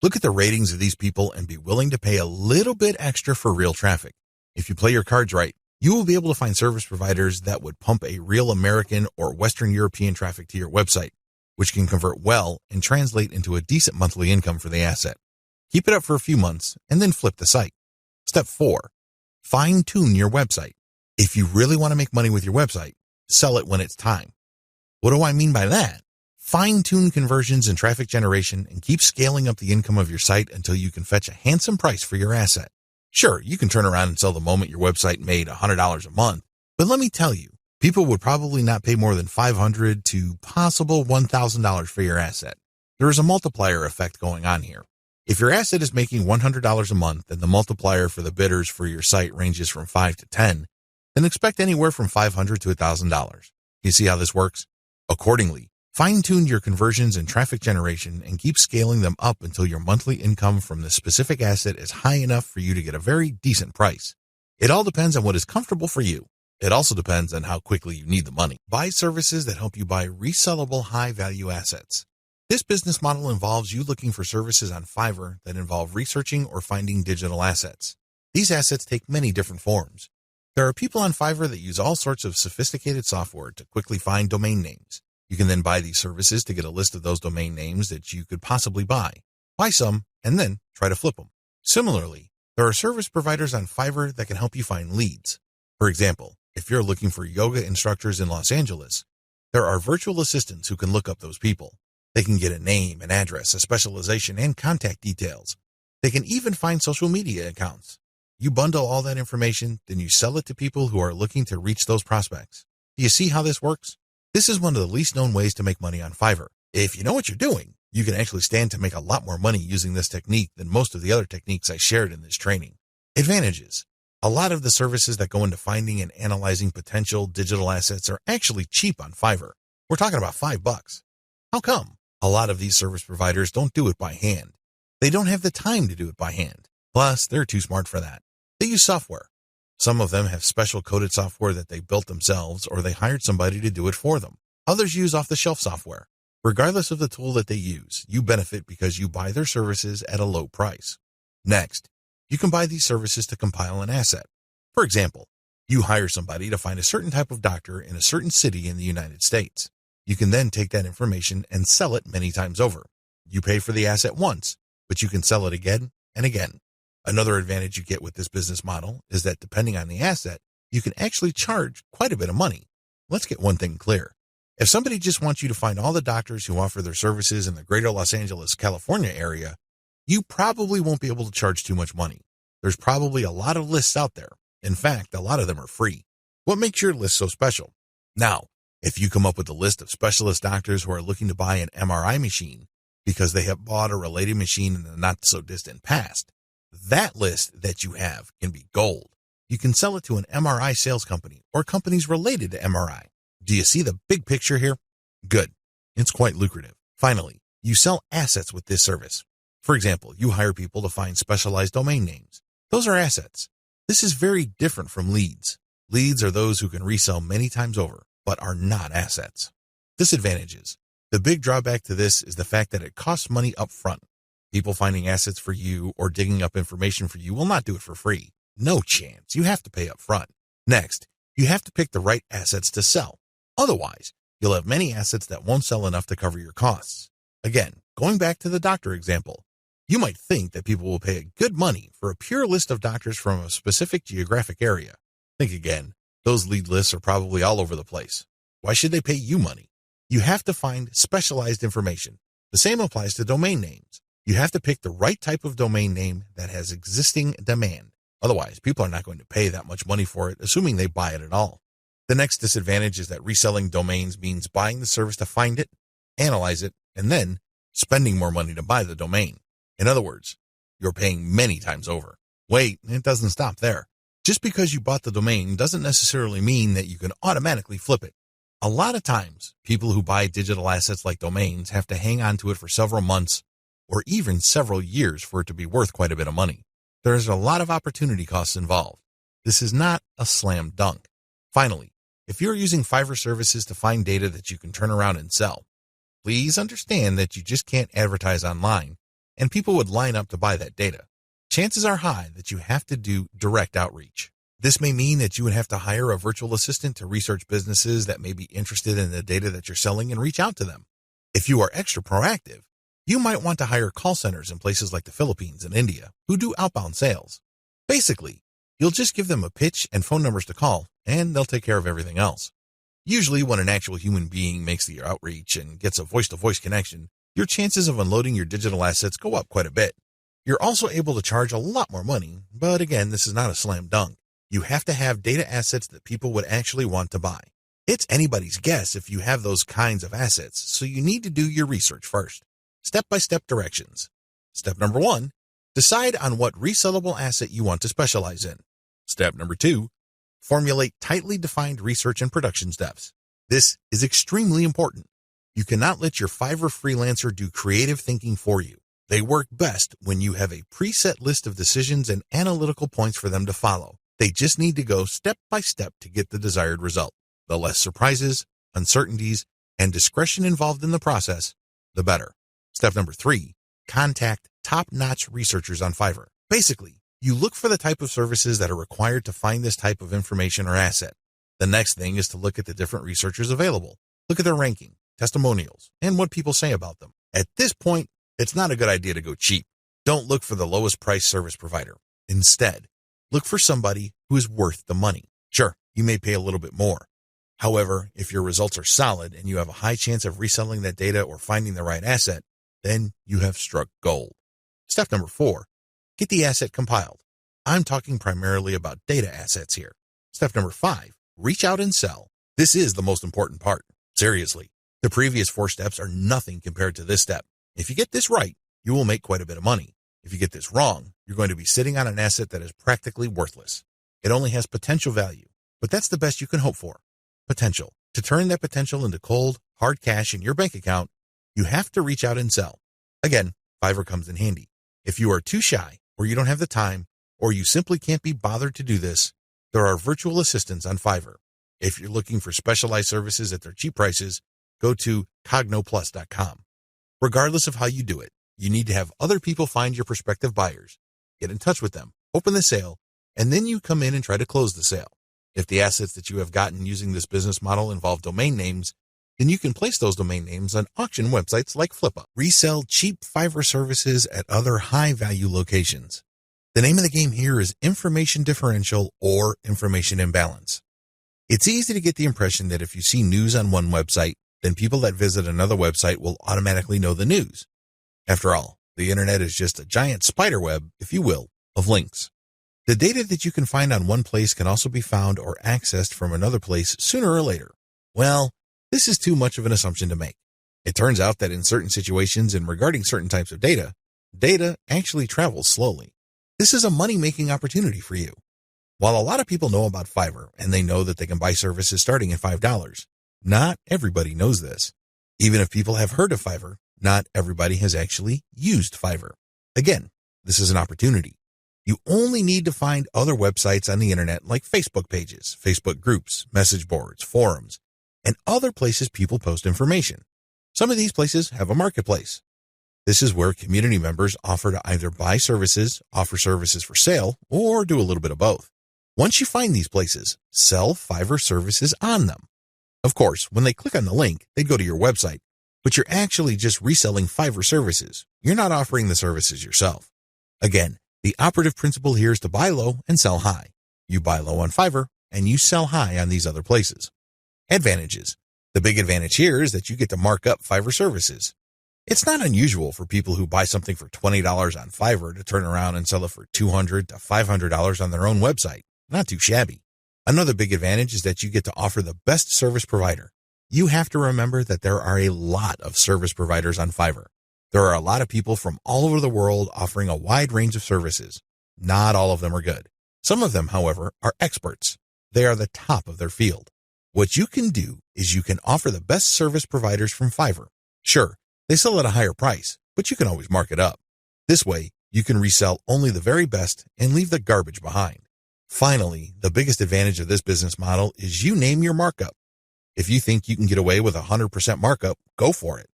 Look at the ratings of these people and be willing to pay a little bit extra for real traffic. If you play your cards right, you will be able to find service providers that would pump a real American or Western European traffic to your website, which can convert well and translate into a decent monthly income for the asset. Keep it up for a few months and then flip the site. Step 4. Fine-tune your website. If you really want to make money with your website, sell it when it's time. What do I mean by that? Fine-tune conversions and traffic generation and keep scaling up the income of your site until you can fetch a handsome price for your asset. Sure, you can turn around and sell the moment your website made $100 a month, but let me tell you, people would probably not pay more than $500 to possible $1,000 for your asset. There is a multiplier effect going on here. If your asset is making $100 a month and the multiplier for the bidders for your site ranges from 5 to 10, then expect anywhere from $500 to $1,000. You see how this works? Accordingly, fine-tune your conversions and traffic generation and keep scaling them up until your monthly income from the specific asset is high enough for you to get a very decent price. It all depends on what is comfortable for you. It also depends on how quickly you need the money. Buy services that help you buy resellable high-value assets. This business model involves you looking for services on Fiverr that involve researching or finding digital assets. These assets take many different forms. There are people on Fiverr that use all sorts of sophisticated software to quickly find domain names. You can then buy these services to get a list of those domain names that you could possibly buy. Buy some, and then try to flip them. Similarly, there are service providers on Fiverr that can help you find leads. For example, if you're looking for yoga instructors in Los Angeles, there are virtual assistants who can look up those people. They can get a name, an address, a specialization, and contact details. They can even find social media accounts. You bundle all that information, then you sell it to people who are looking to reach those prospects. Do you see how this works? This is one of the least known ways to make money on Fiverr. If you know what you're doing, you can actually stand to make a lot more money using this technique than most of the other techniques I shared in this training. Advantages. A lot of the services that go into finding and analyzing potential digital assets are actually cheap on Fiverr. We're talking about $5. How come? A lot of these service providers don't do it by hand. They don't have the time to do it by hand. Plus, they're too smart for that. They use software. Some of them have special coded software that they built themselves or they hired somebody to do it for them. Others use off-the-shelf software. Regardless of the tool that they use, you benefit because you buy their services at a low price. Next, you can buy these services to compile an asset. For example, you hire somebody to find a certain type of doctor in a certain city in the United States. You can then take that information and sell it many times over. You pay for the asset once, but you can sell it again and again. Another advantage you get with this business model is that depending on the asset, you can actually charge quite a bit of money. Let's get one thing clear. If somebody just wants you to find all the doctors who offer their services in the greater Los Angeles, California area, you probably won't be able to charge too much money. There's probably a lot of lists out there. In fact, a lot of them are free. What makes your list so special? Now, if you come up with a list of specialist doctors who are looking to buy an MRI machine because they have bought a related machine in the not-so-distant past, that list that you have can be gold. You can sell it to an MRI sales company or companies related to MRI. Do you see the big picture here? Good. It's quite lucrative. Finally, you sell assets with this service. For example, you hire people to find specialized domain names. Those are assets. This is very different from leads. Leads are those who can resell many times over, but are not assets. Disadvantages. The big drawback to this is the fact that it costs money up front. People finding assets for you or digging up information for you will not do it for free. No chance. You have to pay up front. Next, you have to pick the right assets to sell. Otherwise, you'll have many assets that won't sell enough to cover your costs. Again, going back to the doctor example, you might think that people will pay good money for a pure list of doctors from a specific geographic area. Think again. Those lead lists are probably all over the place. Why should they pay you money? You have to find specialized information. The same applies to domain names. You have to pick the right type of domain name that has existing demand. Otherwise, people are not going to pay that much money for it, assuming they buy it at all. The next disadvantage is that reselling domains means buying the service to find it, analyze it, and then spending more money to buy the domain. In other words, you're paying many times over. Wait, it doesn't stop there. Just because you bought the domain doesn't necessarily mean that you can automatically flip it. A lot of times, people who buy digital assets like domains have to hang on to it for several months or even several years for it to be worth quite a bit of money. There's a lot of opportunity costs involved. This is not a slam dunk. Finally, if you're using Fiverr services to find data that you can turn around and sell, please understand that you just can't advertise online and people would line up to buy that data. Chances are high that you have to do direct outreach. This may mean that you would have to hire a virtual assistant to research businesses that may be interested in the data that you're selling and reach out to them. If you are extra proactive, you might want to hire call centers in places like the Philippines and India who do outbound sales. Basically, you'll just give them a pitch and phone numbers to call, and they'll take care of everything else. Usually, when an actual human being makes the outreach and gets a voice-to-voice connection, your chances of unloading your digital assets go up quite a bit. You're also able to charge a lot more money, but again, this is not a slam dunk. You have to have data assets that people would actually want to buy. It's anybody's guess if you have those kinds of assets, so you need to do your research first. Step-by-step directions. Step number 1, decide on what resellable asset you want to specialize in. Step number 2, formulate tightly defined research and production steps. This is extremely important. You cannot let your Fiverr freelancer do creative thinking for you. They work best when you have a preset list of decisions and analytical points for them to follow. They just need to go step by step to get the desired result. The less surprises, uncertainties, and discretion involved in the process, the better. Step number 3, contact top-notch researchers on Fiverr. Basically, you look for the type of services that are required to find this type of information or asset. The next thing is to look at the different researchers available. Look at their ranking, testimonials, and what people say about them. At this point, it's not a good idea to go cheap. Don't look for the lowest price service provider. Instead, look for somebody who is worth the money. Sure, you may pay a little bit more. However, if your results are solid and you have a high chance of reselling that data or finding the right asset, then you have struck gold. Step number 4, get the asset compiled. I'm talking primarily about data assets here. Step number 5, reach out and sell. This is the most important part. Seriously, the previous 4 steps are nothing compared to this step. If you get this right, you will make quite a bit of money. If you get this wrong, you're going to be sitting on an asset that is practically worthless. It only has potential value, but that's the best you can hope for. Potential. To turn that potential into cold, hard cash in your bank account, you have to reach out and sell. Again, Fiverr comes in handy. If you are too shy, or you don't have the time, or you simply can't be bothered to do this, there are virtual assistants on Fiverr. If you're looking for specialized services at their cheap prices, go to cognoplus.com. Regardless of how you do it, you need to have other people find your prospective buyers, get in touch with them, open the sale, and then you come in and try to close the sale. If the assets that you have gotten using this business model involve domain names, then you can place those domain names on auction websites like Flippa. Resell cheap Fiverr services at other high-value locations. The name of the game here is information differential or information imbalance. It's easy to get the impression that if you see news on one website, then people that visit another website will automatically know the news. After all, the internet is just a giant spider web, if you will, of links. The data that you can find on one place can also be found or accessed from another place sooner or later. Well, this is too much of an assumption to make. It turns out that in certain situations and regarding certain types of data actually travels slowly. This is a money-making opportunity for you. While a lot of people know about Fiverr and they know that they can buy services starting at $5, not everybody knows this. Even if people have heard of Fiverr, not everybody has actually used Fiverr. Again, this is an opportunity. You only need to find other websites on the internet like Facebook pages, Facebook groups, message boards, forums, and other places people post information. Some of these places have a marketplace. This is where community members offer to either buy services, offer services for sale, or do a little bit of both. Once you find these places, sell Fiverr services on them. Of course, when they click on the link, they go to your website, but you're actually just reselling Fiverr services. You're not offering the services yourself. Again, the operative principle here is to buy low and sell high. You buy low on Fiverr, and you sell high on these other places. Advantages. The big advantage here is that you get to mark up Fiverr services. It's not unusual for people who buy something for $20 on Fiverr to turn around and sell it for $200 to $500 on their own website. Not too shabby. Another big advantage is that you get to offer the best service provider. You have to remember that there are a lot of service providers on Fiverr. There are a lot of people from all over the world offering a wide range of services. Not all of them are good. Some of them, however, are experts. They are the top of their field. What you can do is you can offer the best service providers from Fiverr. Sure, they sell at a higher price, but you can always mark it up. This way, you can resell only the very best and leave the garbage behind. Finally, the biggest advantage of this business model is you name your markup. If you think you can get away with 100% markup, go for it.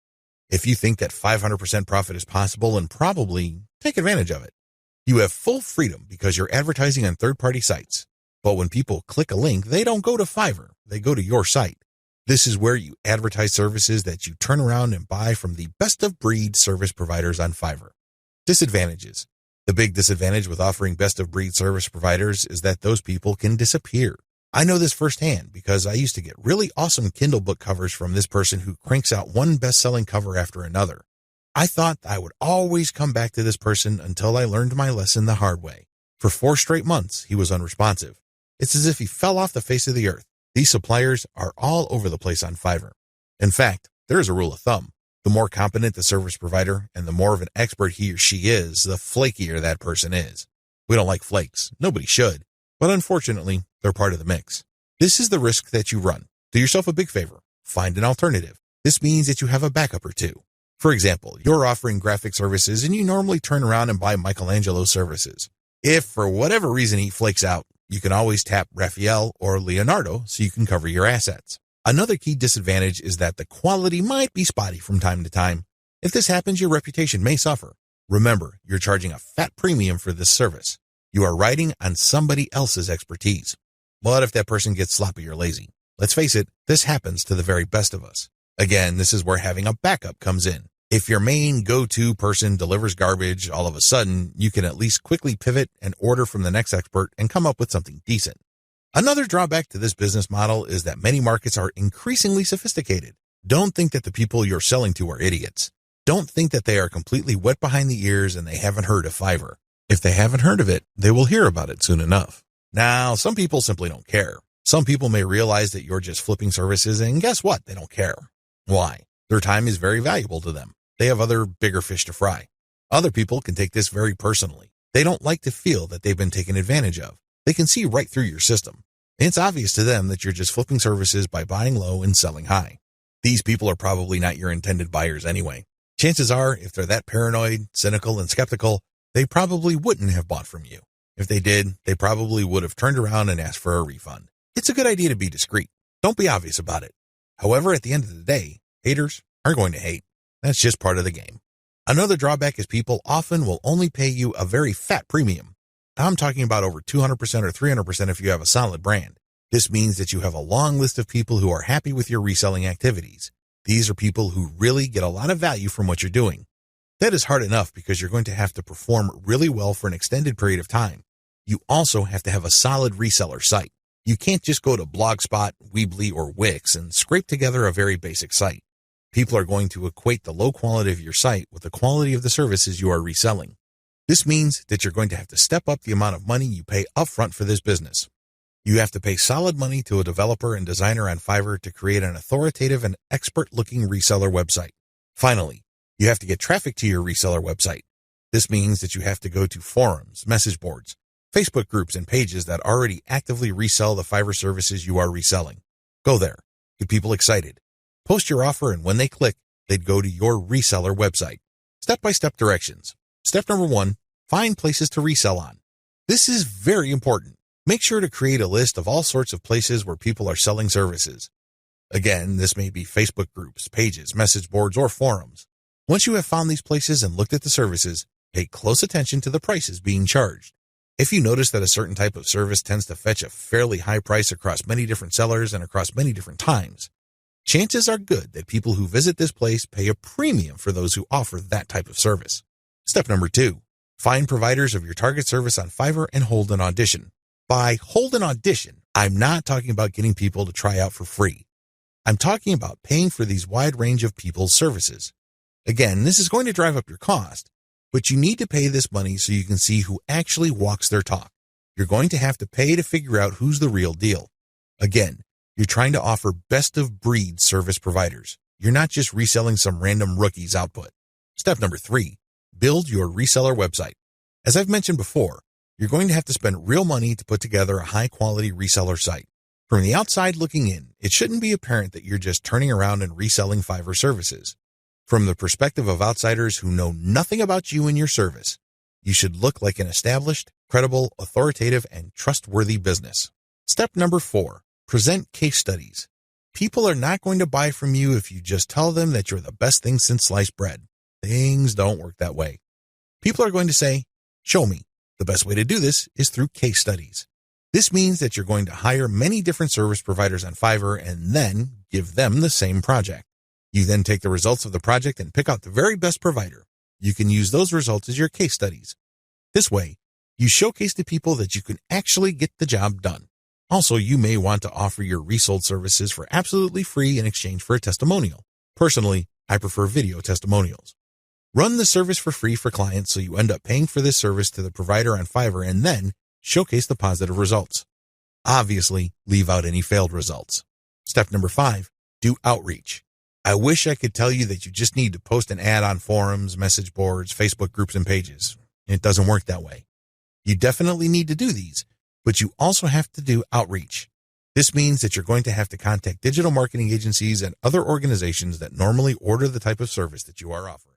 If you think that 500% profit is possible, and probably take advantage of it. You have full freedom because you're advertising on third-party sites. But when people click a link, they don't go to Fiverr, they go to your site. This is where you advertise services that you turn around and buy from the best-of-breed service providers on Fiverr. Disadvantages. The big disadvantage with offering best-of-breed service providers is that those people can disappear. I know this firsthand because I used to get really awesome Kindle book covers from this person who cranks out one best-selling cover after another. I thought I would always come back to this person until I learned my lesson the hard way. For 4 straight months, he was unresponsive. It's as if he fell off the face of the earth. These suppliers are all over the place on Fiverr. In fact, there is a rule of thumb. The more competent the service provider and the more of an expert he or she is, the flakier that person is. We don't like flakes. Nobody should. But unfortunately, they're part of the mix. This is the risk that you run. Do yourself a big favor. Find an alternative. This means that you have a backup or two. For example, you're offering graphic services and you normally turn around and buy Michelangelo's services. If for whatever reason he flakes out, you can always tap Raphael or Leonardo so you can cover your assets. Another key disadvantage is that the quality might be spotty from time to time. If this happens, your reputation may suffer. Remember, you're charging a fat premium for this service. You are riding on somebody else's expertise. But if that person gets sloppy or lazy, let's face it, this happens to the very best of us. Again, this is where having a backup comes in. If your main go-to person delivers garbage, all of a sudden, you can at least quickly pivot and order from the next expert and come up with something decent. Another drawback to this business model is that many markets are increasingly sophisticated. Don't think that the people you're selling to are idiots. Don't think that they are completely wet behind the ears and they haven't heard of Fiverr. If they haven't heard of it, they will hear about it soon enough. Now, some people simply don't care. Some people may realize that you're just flipping services, and guess what? They don't care. Why? Their time is very valuable to them. They have other bigger fish to fry. Other people can take this very personally. They don't like to feel that they've been taken advantage of. They can see right through your system. It's obvious to them that you're just flipping services by buying low and selling high. These people are probably not your intended buyers anyway. Chances are, if they're that paranoid, cynical, and skeptical, they probably wouldn't have bought from you. If they did, they probably would have turned around and asked for a refund. It's a good idea to be discreet. Don't be obvious about it. However, at the end of the day, haters are going to hate. That's just part of the game. Another drawback is people often will only pay you a very fat premium. I'm talking about over 200% or 300% if you have a solid brand. This means that you have a long list of people who are happy with your reselling activities. These are people who really get a lot of value from what you're doing. That is hard enough because you're going to have to perform really well for an extended period of time. You also have to have a solid reseller site. You can't just go to Blogspot, Weebly, or Wix and scrape together a very basic site. People are going to equate the low quality of your site with the quality of the services you are reselling. This means that you're going to have to step up the amount of money you pay upfront for this business. You have to pay solid money to a developer and designer on Fiverr to create an authoritative and expert-looking reseller website. Finally, you have to get traffic to your reseller website. This means that you have to go to forums, message boards, Facebook groups, and pages that already actively resell the Fiverr services you are reselling. Go there. Get people excited. Post your offer, and when they click, they'd go to your reseller website. Step-by-step directions. Step number 1, find places to resell on. This is very important. Make sure to create a list of all sorts of places where people are selling services. Again, this may be Facebook groups, pages, message boards, or forums. Once you have found these places and looked at the services, pay close attention to the prices being charged. If you notice that a certain type of service tends to fetch a fairly high price across many different sellers and across many different times, chances are good that people who visit this place pay a premium for those who offer that type of service. Step number 2, find providers of your target service on Fiverr and hold an audition. By hold an audition, I'm not talking about getting people to try out for free. I'm talking about paying for these wide range of people's services. Again, this is going to drive up your cost, but you need to pay this money so you can see who actually walks their talk. You're going to have to pay to figure out who's the real deal. Again, you're trying to offer best-of-breed service providers. You're not just reselling some random rookie's output. Step number 3, build your reseller website. As I've mentioned before, you're going to have to spend real money to put together a high-quality reseller site. From the outside looking in, it shouldn't be apparent that you're just turning around and reselling Fiverr services. From the perspective of outsiders who know nothing about you and your service, you should look like an established, credible, authoritative, and trustworthy business. Step number 4, present case studies. People are not going to buy from you if you just tell them that you're the best thing since sliced bread. Things don't work that way. People are going to say, show me. The best way to do this is through case studies. This means that you're going to hire many different service providers on Fiverr and then give them the same project. You then take the results of the project and pick out the very best provider. You can use those results as your case studies. This way, you showcase to people that you can actually get the job done. Also, you may want to offer your resold services for absolutely free in exchange for a testimonial. Personally, I prefer video testimonials. Run the service for free for clients so you end up paying for this service to the provider on Fiverr and then showcase the positive results. Obviously, leave out any failed results. Step number 5, do outreach. I wish I could tell you that you just need to post an ad on forums, message boards, Facebook groups, and pages. It doesn't work that way. You definitely need to do these, but you also have to do outreach. This means that you're going to have to contact digital marketing agencies and other organizations that normally order the type of service that you are offering.